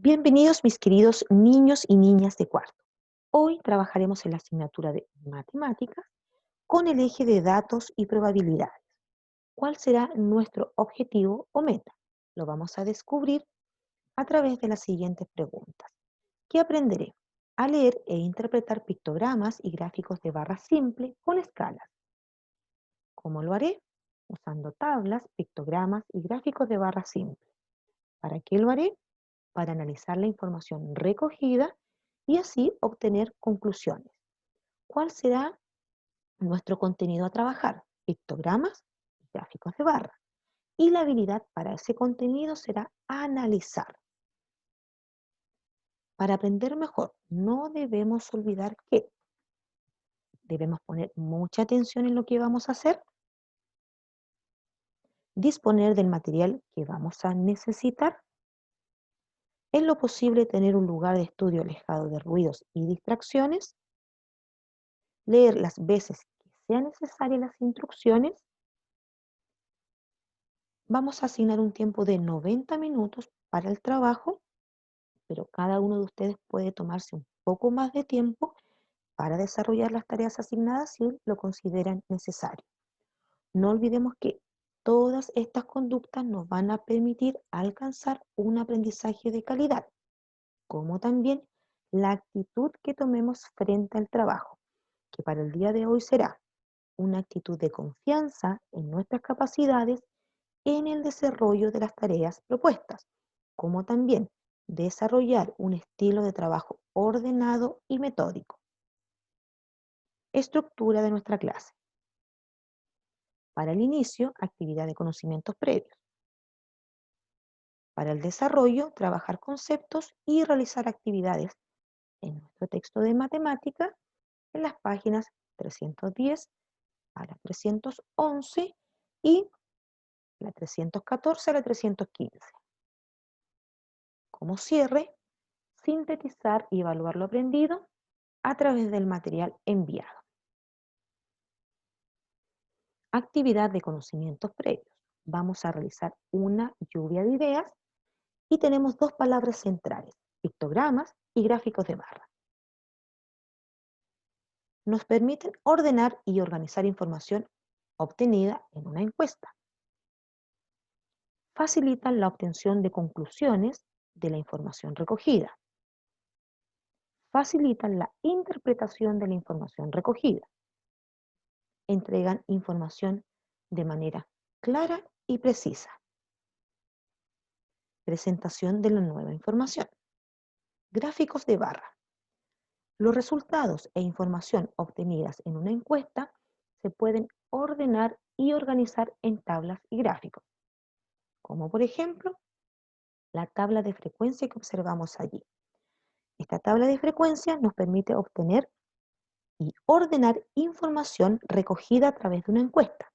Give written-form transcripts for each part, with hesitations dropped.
Bienvenidos mis queridos niños y niñas de cuarto. Hoy trabajaremos en la asignatura de matemáticas con el eje de datos y probabilidades. ¿Cuál será nuestro objetivo o meta? Lo vamos a descubrir a través de las siguientes preguntas. ¿Qué aprenderé? A leer e interpretar pictogramas y gráficos de barra simple con escalas. ¿Cómo lo haré? Usando tablas, pictogramas y gráficos de barra simple. ¿Para qué lo haré? Para analizar la información recogida y así obtener conclusiones. ¿Cuál será nuestro contenido a trabajar? Pictogramas y gráficos de barra. Y la habilidad para ese contenido será analizar. Para aprender mejor, no debemos olvidar que debemos poner mucha atención en lo que vamos a hacer, disponer del material que vamos a necesitar, en lo posible tener un lugar de estudio alejado de ruidos y distracciones, leer las veces que sean necesarias las instrucciones. Vamos a asignar un tiempo de 90 minutos para el trabajo, pero cada uno de ustedes puede tomarse un poco más de tiempo para desarrollar las tareas asignadas si lo consideran necesario. No olvidemos que todas estas conductas nos van a permitir alcanzar un aprendizaje de calidad, como también la actitud que tomemos frente al trabajo, que para el día de hoy será una actitud de confianza en nuestras capacidades en el desarrollo de las tareas propuestas, como también desarrollar un estilo de trabajo ordenado y metódico. Estructura de nuestra clase. Para el inicio, actividad de conocimientos previos. Para el desarrollo, trabajar conceptos y realizar actividades en nuestro texto de matemática en las páginas 310 a la 311 y la 314 a la 315. Como cierre, sintetizar y evaluar lo aprendido a través del material enviado. Actividad de conocimientos previos. Vamos a realizar una lluvia de ideas y tenemos dos palabras centrales, pictogramas y gráficos de barra. Nos permiten ordenar y organizar información obtenida en una encuesta. Facilitan la obtención de conclusiones de la información recogida. Facilitan la interpretación de la información recogida. Entregan información de manera clara y precisa. Presentación de la nueva información. Gráficos de barra. Los resultados e información obtenidas en una encuesta se pueden ordenar y organizar en tablas y gráficos, como por ejemplo la tabla de frecuencia que observamos allí. Esta tabla de frecuencia nos permite obtener y ordenar información recogida a través de una encuesta.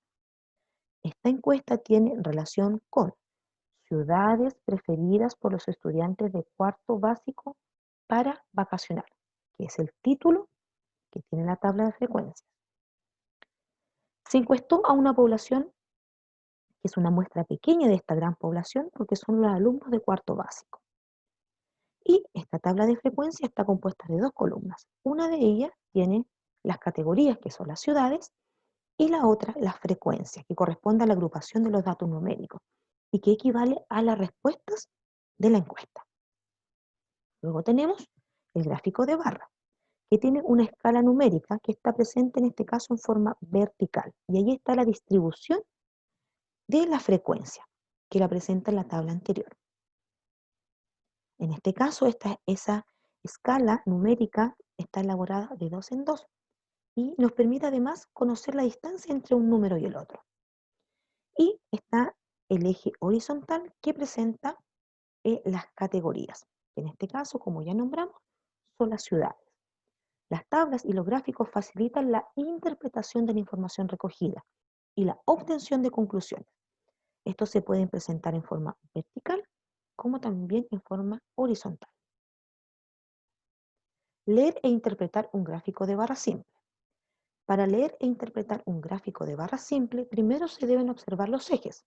Esta encuesta tiene relación con ciudades preferidas por los estudiantes de cuarto básico para vacacionar, que es el título que tiene la tabla de frecuencias. Se encuestó a una población que es una muestra pequeña de esta gran población porque son los alumnos de cuarto básico. Y esta tabla de frecuencia está compuesta de dos columnas. Una de ellas tiene las categorías, que son las ciudades, y la otra las frecuencias, que corresponde a la agrupación de los datos numéricos y que equivale a las respuestas de la encuesta. Luego tenemos el gráfico de barra, que tiene una escala numérica que está presente en este caso en forma vertical. Y ahí está la distribución de la frecuencia, que la presenta en la tabla anterior. En este caso, esa escala numérica está elaborada de dos en dos y nos permite además conocer la distancia entre un número y el otro. Y está el eje horizontal que presenta las categorías. En este caso, como ya nombramos, son las ciudades. Las tablas y los gráficos facilitan la interpretación de la información recogida y la obtención de conclusiones. Estos se pueden presentar en forma vertical como también en forma horizontal. Leer e interpretar un gráfico de barra simple. Para leer e interpretar un gráfico de barra simple, primero se deben observar los ejes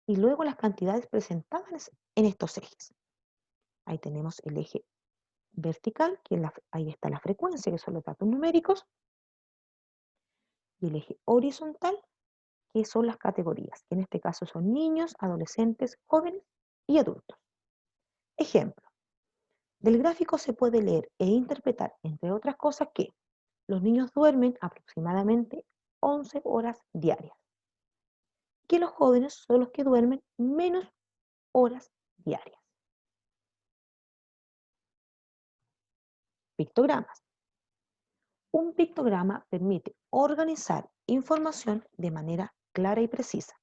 y luego las cantidades presentadas en estos ejes. Ahí tenemos el eje vertical, que ahí está la frecuencia, que son los datos numéricos, y el eje horizontal, que son las categorías, que en este caso son niños, adolescentes, jóvenes y adultos. Ejemplo, del gráfico se puede leer e interpretar, entre otras cosas, que los niños duermen aproximadamente 11 horas diarias, que los jóvenes son los que duermen menos horas diarias. Pictogramas. Un pictograma permite organizar información de manera clara y precisa,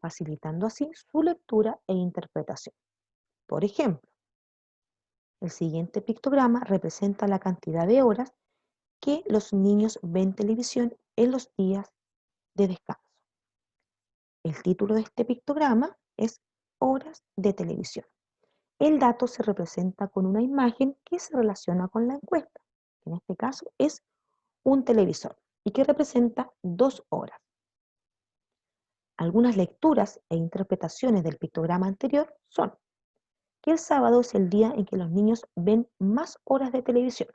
facilitando así su lectura e interpretación. Por ejemplo, el siguiente pictograma representa la cantidad de horas que los niños ven televisión en los días de descanso. El título de este pictograma es Horas de televisión. El dato se representa con una imagen que se relaciona con la encuesta, que en este caso es un televisor, y que representa 2 horas. Algunas lecturas e interpretaciones del pictograma anterior son que el sábado es el día en que los niños ven más horas de televisión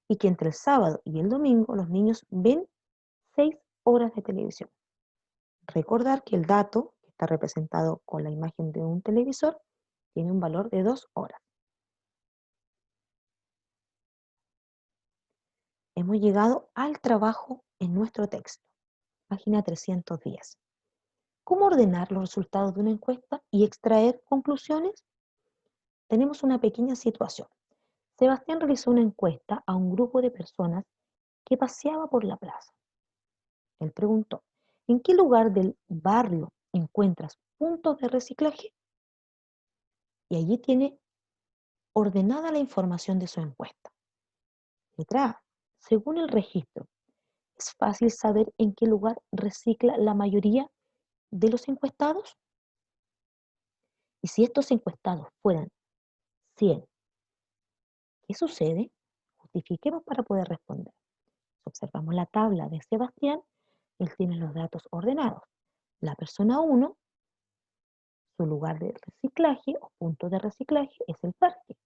y que entre el sábado y el domingo los niños ven 6 horas de televisión. Recordar que el dato, que está representado con la imagen de un televisor, tiene un valor de 2 horas. Hemos llegado al trabajo en nuestro texto, página 310. ¿Cómo ordenar los resultados de una encuesta y extraer conclusiones? Tenemos una pequeña situación. Sebastián realizó una encuesta a un grupo de personas que paseaba por la plaza. Él preguntó, ¿en qué lugar del barrio encuentras puntos de reciclaje? Y allí tiene ordenada la información de su encuesta. Letra A. Según el registro, ¿es fácil saber en qué lugar recicla la mayoría de los encuestados? Y si estos encuestados fueran 100, ¿qué sucede? Justifiquemos para poder responder. Si observamos la tabla de Sebastián, él tiene los datos ordenados. La persona 1, su lugar de reciclaje o punto de reciclaje es el parque.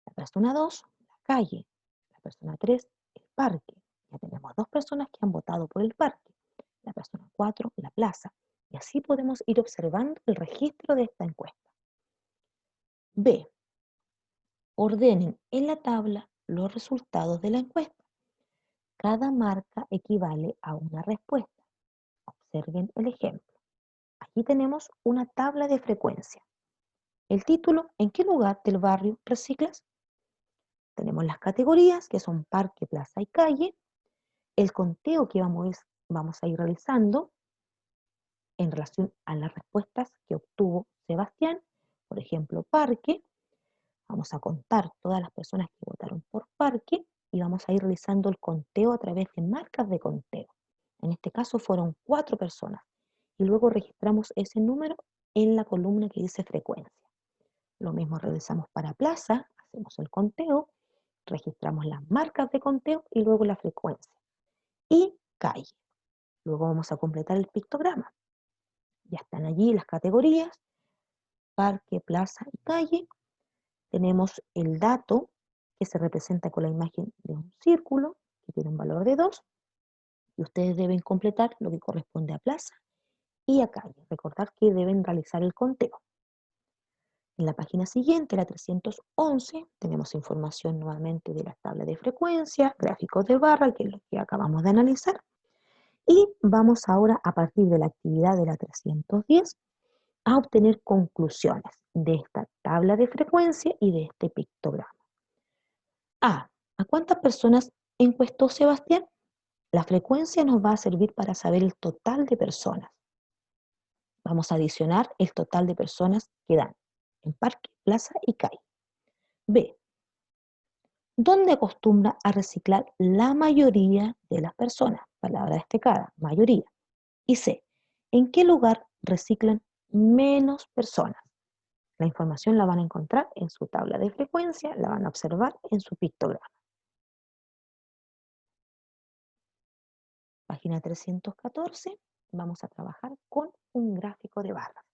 La persona 2, la calle. La persona 3, el parque. Ya tenemos 2 personas que han votado por el parque. La persona 4, la plaza. Y así podemos ir observando el registro de esta encuesta. B. Ordenen en la tabla los resultados de la encuesta. Cada marca equivale a una respuesta. Observen el ejemplo. Aquí tenemos una tabla de frecuencia. El título, ¿en qué lugar del barrio reciclas? Tenemos las categorías, que son parque, plaza y calle. El conteo que vamos a ir realizando en relación a las respuestas que obtuvo Sebastián. Por ejemplo, parque. Vamos a contar todas las personas que votaron por parque y vamos a ir realizando el conteo a través de marcas de conteo. En este caso fueron 4 personas. Y luego registramos ese número en la columna que dice frecuencia. Lo mismo realizamos para plaza, hacemos el conteo, registramos las marcas de conteo y luego la frecuencia. Y calle. Luego vamos a completar el pictograma. Ya están allí las categorías, parque, plaza y calle. Tenemos el dato que se representa con la imagen de un círculo que tiene un valor de 2 y ustedes deben completar lo que corresponde a plaza y a calle. Recordar que deben realizar el conteo. En la página siguiente, la 311, tenemos información nuevamente de las tablas de frecuencia, gráficos de barra, que es lo que acabamos de analizar. Y vamos ahora, a partir de la actividad de la 310, a obtener conclusiones de esta tabla de frecuencia y de este pictograma. A. ¿A cuántas personas encuestó Sebastián? La frecuencia nos va a servir para saber el total de personas. Vamos a adicionar el total de personas que dan en parque, plaza y calle. B. ¿Dónde acostumbra a reciclar la mayoría de las personas? Palabra destacada, mayoría. Y C. ¿En qué lugar reciclan menos personas? La información la van a encontrar en su tabla de frecuencia, la van a observar en su pictograma. Página 314, vamos a trabajar con un gráfico de barras,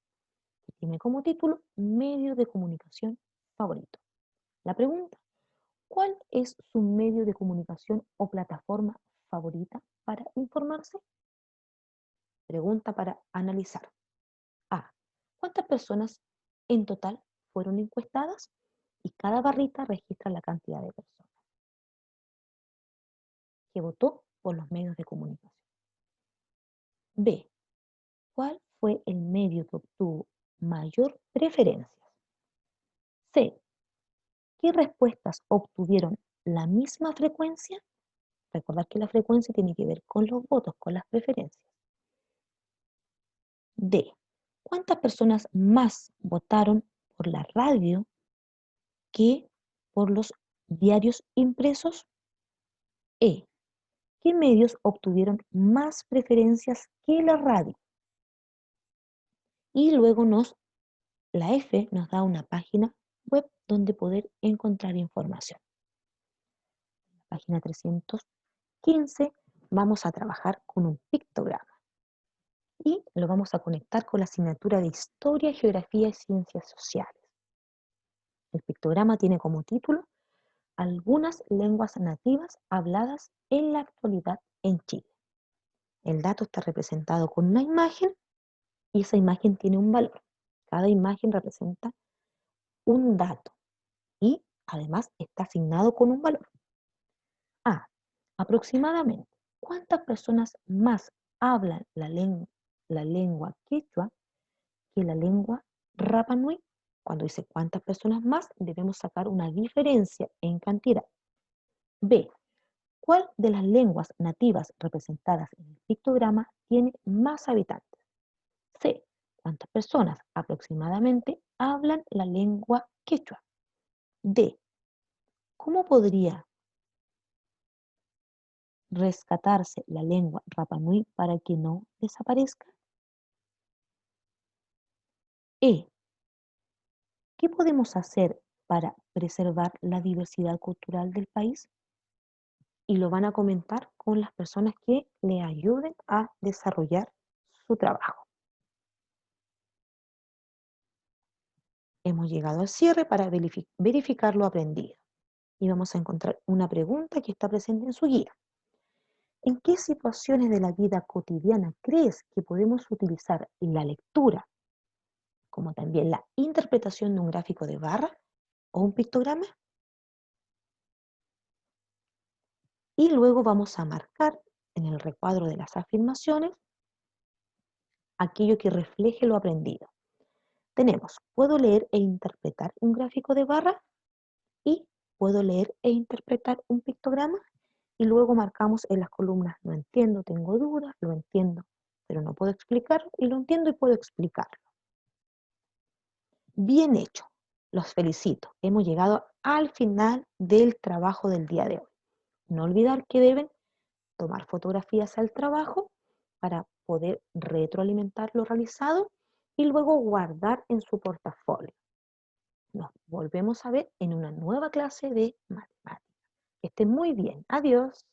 que tiene como título Medios de comunicación favorito. La pregunta, ¿cuál es su medio de comunicación o plataforma favorita para informarse? Pregunta para analizar. A. ¿Cuántas personas en total fueron encuestadas? Y cada barrita registra la cantidad de personas que votó por los medios de comunicación. B. ¿Cuál fue el medio que obtuvo mayor preferencias? C. ¿Qué respuestas obtuvieron la misma frecuencia? Recordar que la frecuencia tiene que ver con los votos, con las preferencias. D. ¿Cuántas personas más votaron por la radio que por los diarios impresos? E. ¿Qué medios obtuvieron más preferencias que la radio? Y luego la F nos da una página web donde poder encontrar información. Página 315 vamos a trabajar con un pictograma y lo vamos a conectar con la asignatura de Historia, Geografía y Ciencias Sociales. El pictograma tiene como título algunas lenguas nativas habladas en la actualidad en Chile. El dato está representado con una imagen y esa imagen tiene un valor. Cada imagen representa un dato y además está asignado con un valor. A. Aproximadamente, ¿cuántas personas más hablan la lengua quechua que la lengua Rapa Nui? Cuando dice cuántas personas más, debemos sacar una diferencia en cantidad. B. ¿Cuál de las lenguas nativas representadas en el pictograma tiene más habitantes? C. ¿Cuántas personas aproximadamente hablan la lengua quechua? D. ¿Cómo podría rescatarse la lengua Rapa Nui para que no desaparezca? E. ¿Qué podemos hacer para preservar la diversidad cultural del país? Y lo van a comentar con las personas que le ayuden a desarrollar su trabajo. Hemos llegado al cierre para verificar lo aprendido. Y vamos a encontrar una pregunta que está presente en su guía. ¿En qué situaciones de la vida cotidiana crees que podemos utilizar la lectura, como también la interpretación de un gráfico de barra o un pictograma? Y luego vamos a marcar en el recuadro de las afirmaciones aquello que refleje lo aprendido. Tenemos, puedo leer e interpretar un gráfico de barra y puedo leer e interpretar un pictograma y luego marcamos en las columnas, no entiendo, tengo dudas, lo entiendo, pero no puedo explicarlo y lo entiendo y puedo explicarlo. Bien hecho, los felicito. Hemos llegado al final del trabajo del día de hoy. No olvidar que deben tomar fotografías al trabajo para poder retroalimentar lo realizado y luego guardar en su portafolio. Nos volvemos a ver en una nueva clase de matemáticas. Que estén muy bien. Adiós.